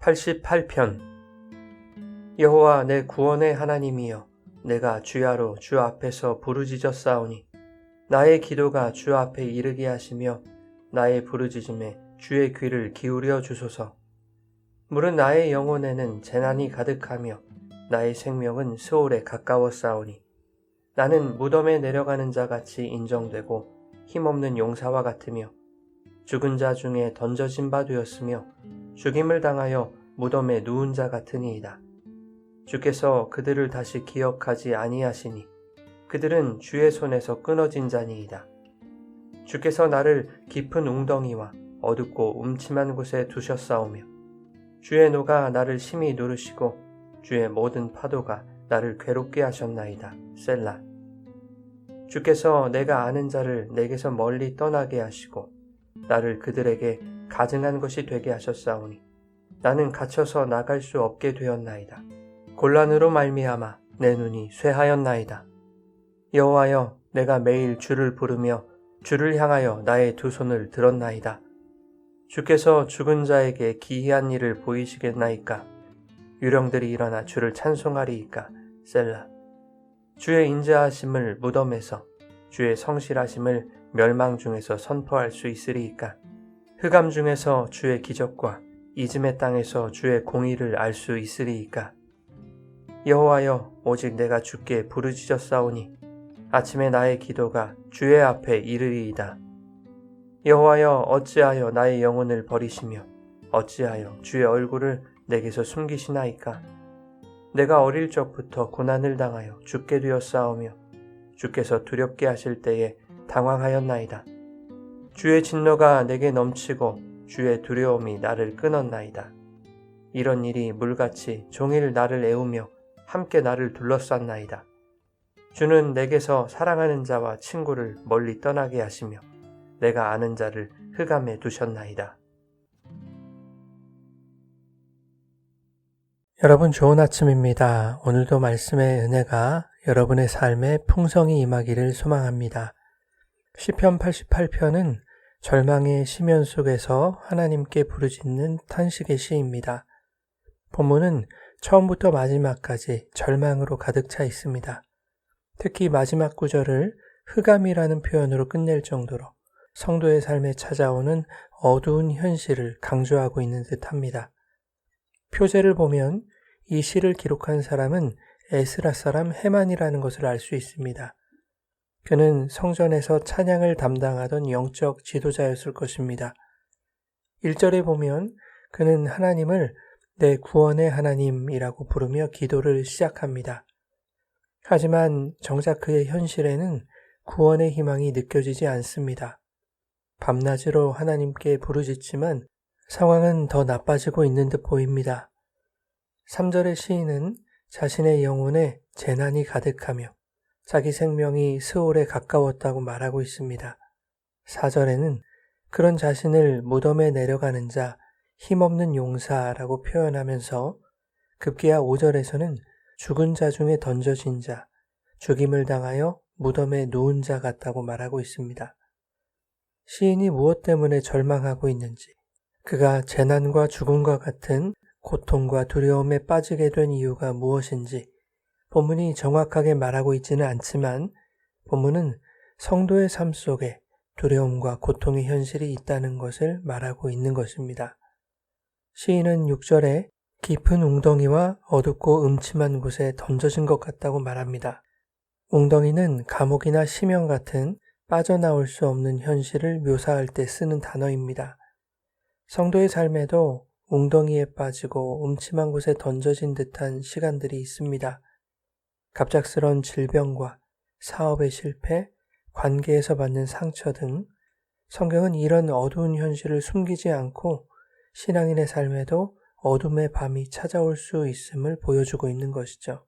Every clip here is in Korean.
88편. 여호와 내 구원의 하나님이여, 내가 주야로 주 앞에서 부르짖었사오니 나의 기도가 주 앞에 이르게 하시며 나의 부르짖음에 주의 귀를 기울여 주소서. 물은 나의 영혼에는 재난이 가득하며 나의 생명은 스올에 가까웠사오니 나는 무덤에 내려가는 자같이 인정되고 힘없는 용사와 같으며 죽은 자 중에 던져진 바 되었으며 죽임을 당하여 무덤에 누운 자 같으니이다. 주께서 그들을 다시 기억하지 아니하시니 그들은 주의 손에서 끊어진 자니이다. 주께서 나를 깊은 웅덩이와 어둡고 음침한 곳에 두셨사오며 주의 노가 나를 심히 누르시고 주의 모든 파도가 나를 괴롭게 하셨나이다. 셀라. 주께서 내가 아는 자를 내게서 멀리 떠나게 하시고 나를 그들에게 가증한 것이 되게 하셨사오니 나는 갇혀서 나갈 수 없게 되었나이다. 곤란으로 말미암아 내 눈이 쇠하였나이다. 여호와여, 내가 매일 주를 부르며 주를 향하여 나의 두 손을 들었나이다. 주께서 죽은 자에게 기이한 일을 보이시겠나이까? 유령들이 일어나 주를 찬송하리이까? 셀라. 주의 인자하심을 무덤에서, 주의 성실하심을 멸망 중에서 선포할 수 있으리이까? 흑암 중에서 주의 기적과 이즘의 땅에서 주의 공의를 알 수 있으리이까? 여호와여, 오직 내가 주께 부르짖었사오니 아침에 나의 기도가 주의 앞에 이르리이다. 여호와여, 어찌하여 나의 영혼을 버리시며 어찌하여 주의 얼굴을 내게서 숨기시나이까? 내가 어릴 적부터 고난을 당하여 죽게 되었사오며 주께서 두렵게 하실 때에 당황하였나이다. 주의 진노가 내게 넘치고 주의 두려움이 나를 끊었나이다. 이런 일이 물같이 종일 나를 애우며 함께 나를 둘러쌌나이다. 주는 내게서 사랑하는 자와 친구를 멀리 떠나게 하시며 내가 아는 자를 흑암에 두셨나이다. 여러분, 좋은 아침입니다. 오늘도 말씀의 은혜가 여러분의 삶에 풍성히 임하기를 소망합니다. 시편 88편은 절망의 시면 속에서 하나님께 부르짖는 탄식의 시입니다. 본문은 처음부터 마지막까지 절망으로 가득 차 있습니다. 특히 마지막 구절을 흑암이라는 표현으로 끝낼 정도로 성도의 삶에 찾아오는 어두운 현실을 강조하고 있는 듯합니다. 표제를 보면 이 시를 기록한 사람은 에스라 사람 헤만이라는 것을 알 수 있습니다. 그는 성전에서 찬양을 담당하던 영적 지도자였을 것입니다. 1절에 보면 그는 하나님을 내 구원의 하나님이라고 부르며 기도를 시작합니다. 하지만 정작 그의 현실에는 구원의 희망이 느껴지지 않습니다. 밤낮으로 하나님께 부르짖지만 상황은 더 나빠지고 있는 듯 보입니다. 3절의 시인은 자신의 영혼에 재난이 가득하며 자기 생명이 스올에 가까웠다고 말하고 있습니다. 4절에는 그런 자신을 무덤에 내려가는 자, 힘없는 용사라고 표현하면서 급기야 5절에서는 죽은 자 중에 던져진 자, 죽임을 당하여 무덤에 누운 자 같다고 말하고 있습니다. 시인이 무엇 때문에 절망하고 있는지, 그가 재난과 죽음과 같은 고통과 두려움에 빠지게 된 이유가 무엇인지 본문이 정확하게 말하고 있지는 않지만 본문은 성도의 삶 속에 두려움과 고통의 현실이 있다는 것을 말하고 있는 것입니다. 시인은 6절에 깊은 웅덩이와 어둡고 음침한 곳에 던져진 것 같다고 말합니다. 웅덩이는 감옥이나 심형 같은 빠져나올 수 없는 현실을 묘사할 때 쓰는 단어입니다. 성도의 삶에도 웅덩이에 빠지고 음침한 곳에 던져진 듯한 시간들이 있습니다. 갑작스러운 질병과 사업의 실패, 관계에서 받는 상처 등 성경은 이런 어두운 현실을 숨기지 않고 신앙인의 삶에도 어둠의 밤이 찾아올 수 있음을 보여주고 있는 것이죠.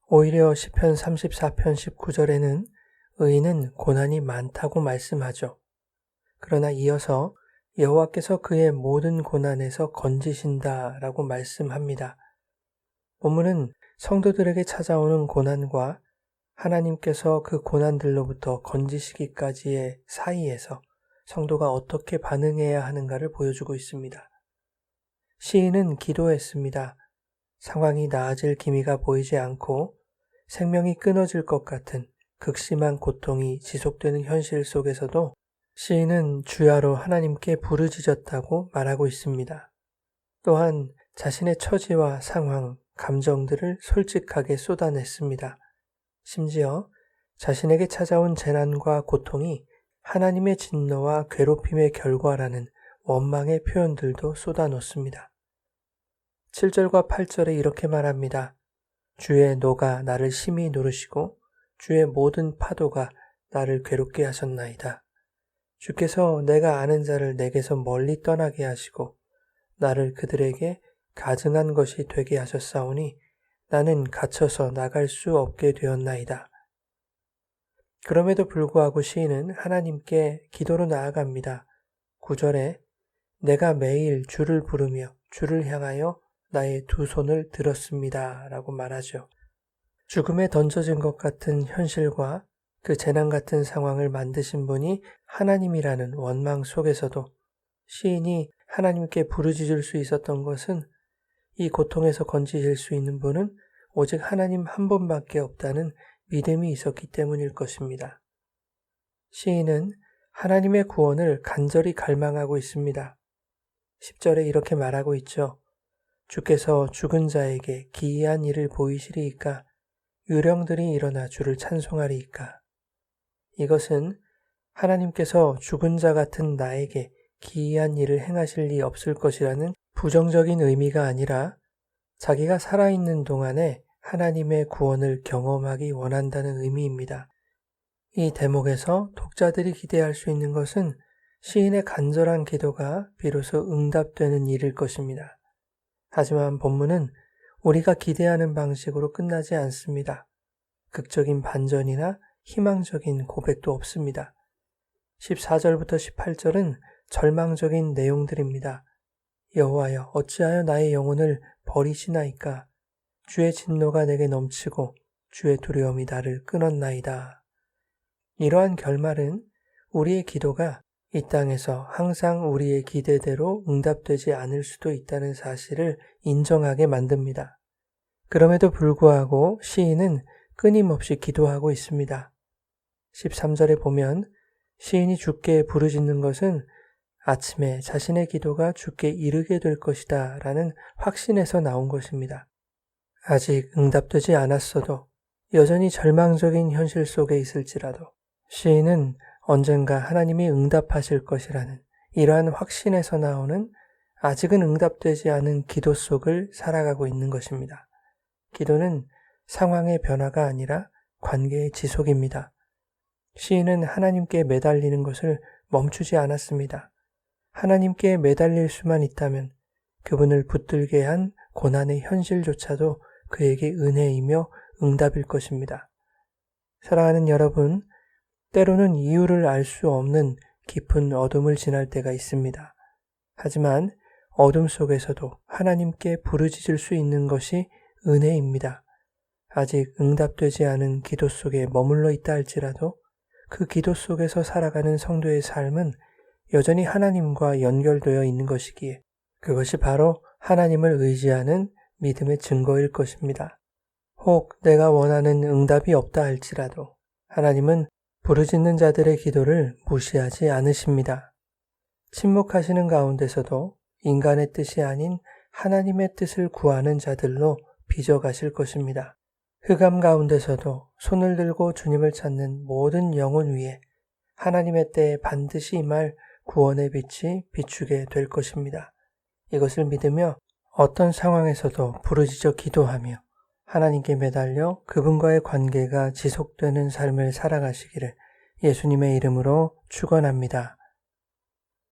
오히려 시편 34편 19절에는 의인은 고난이 많다고 말씀하죠. 그러나 이어서 여호와께서 그의 모든 고난에서 건지신다라고 말씀합니다. 본문은 성도들에게 찾아오는 고난과 하나님께서 그 고난들로부터 건지시기까지의 사이에서 성도가 어떻게 반응해야 하는가를 보여주고 있습니다. 시인은 기도했습니다. 상황이 나아질 기미가 보이지 않고 생명이 끊어질 것 같은 극심한 고통이 지속되는 현실 속에서도 시인은 주야로 하나님께 부르짖었다고 말하고 있습니다. 또한 자신의 처지와 상황, 감정들을 솔직하게 쏟아냈습니다. 심지어 자신에게 찾아온 재난과 고통이 하나님의 진노와 괴롭힘의 결과라는 원망의 표현들도 쏟아놓습니다. 7절과 8절에 이렇게 말합니다. 주의 노가 나를 심히 누르시고 주의 모든 파도가 나를 괴롭게 하셨나이다. 주께서 내가 아는 자를 내게서 멀리 떠나게 하시고 나를 그들에게 가증한 것이 되게 하셨사오니 나는 갇혀서 나갈 수 없게 되었나이다. 그럼에도 불구하고 시인은 하나님께 기도로 나아갑니다. 9절에 내가 매일 주를 부르며 주를 향하여 나의 두 손을 들었습니다. 라고 말하죠. 죽음에 던져진 것 같은 현실과 그 재난 같은 상황을 만드신 분이 하나님이라는 원망 속에서도 시인이 하나님께 부르짖을 수 있었던 것은 이 고통에서 건지실 수 있는 분은 오직 하나님 한 분밖에 없다는 믿음이 있었기 때문일 것입니다. 시인은 하나님의 구원을 간절히 갈망하고 있습니다. 10절에 이렇게 말하고 있죠. 주께서 죽은 자에게 기이한 일을 보이시리이까 유령들이 일어나 주를 찬송하리이까. 이것은 하나님께서 죽은 자 같은 나에게 기이한 일을 행하실 리 없을 것이라는 부정적인 의미가 아니라 자기가 살아있는 동안에 하나님의 구원을 경험하기 원한다는 의미입니다. 이 대목에서 독자들이 기대할 수 있는 것은 시인의 간절한 기도가 비로소 응답되는 일일 것입니다. 하지만 본문은 우리가 기대하는 방식으로 끝나지 않습니다. 극적인 반전이나 희망적인 고백도 없습니다. 14절부터 18절은 절망적인 내용들입니다. 여호와여 어찌하여 나의 영혼을 버리시나이까? 주의 진노가 내게 넘치고 주의 두려움이 나를 끊었나이다. 이러한 결말은 우리의 기도가 이 땅에서 항상 우리의 기대대로 응답되지 않을 수도 있다는 사실을 인정하게 만듭니다. 그럼에도 불구하고 시인은 끊임없이 기도하고 있습니다. 13절에 보면 시인이 주께 부르짖는 것은 아침에 자신의 기도가 주께 이르게 될 것이다 라는 확신에서 나온 것입니다. 아직 응답되지 않았어도 여전히 절망적인 현실 속에 있을지라도 시인은 언젠가 하나님이 응답하실 것이라는 이러한 확신에서 나오는 아직은 응답되지 않은 기도 속을 살아가고 있는 것입니다. 기도는 상황의 변화가 아니라 관계의 지속입니다. 시인은 하나님께 매달리는 것을 멈추지 않았습니다. 하나님께 매달릴 수만 있다면 그분을 붙들게 한 고난의 현실조차도 그에게 은혜이며 응답일 것입니다. 사랑하는 여러분, 때로는 이유를 알 수 없는 깊은 어둠을 지날 때가 있습니다. 하지만 어둠 속에서도 하나님께 부르짖을 수 있는 것이 은혜입니다. 아직 응답되지 않은 기도 속에 머물러 있다 할지라도 그 기도 속에서 살아가는 성도의 삶은 여전히 하나님과 연결되어 있는 것이기에 그것이 바로 하나님을 의지하는 믿음의 증거일 것입니다. 혹 내가 원하는 응답이 없다 할지라도 하나님은 부르짖는 자들의 기도를 무시하지 않으십니다. 침묵하시는 가운데서도 인간의 뜻이 아닌 하나님의 뜻을 구하는 자들로 빚어가실 것입니다. 흑암 가운데서도 손을 들고 주님을 찾는 모든 영혼 위에 하나님의 때에 반드시 임할 구원의 빛이 비추게 될 것입니다. 이것을 믿으며 어떤 상황에서도 부르짖어 기도하며 하나님께 매달려 그분과의 관계가 지속되는 삶을 살아가시기를 예수님의 이름으로 축원합니다.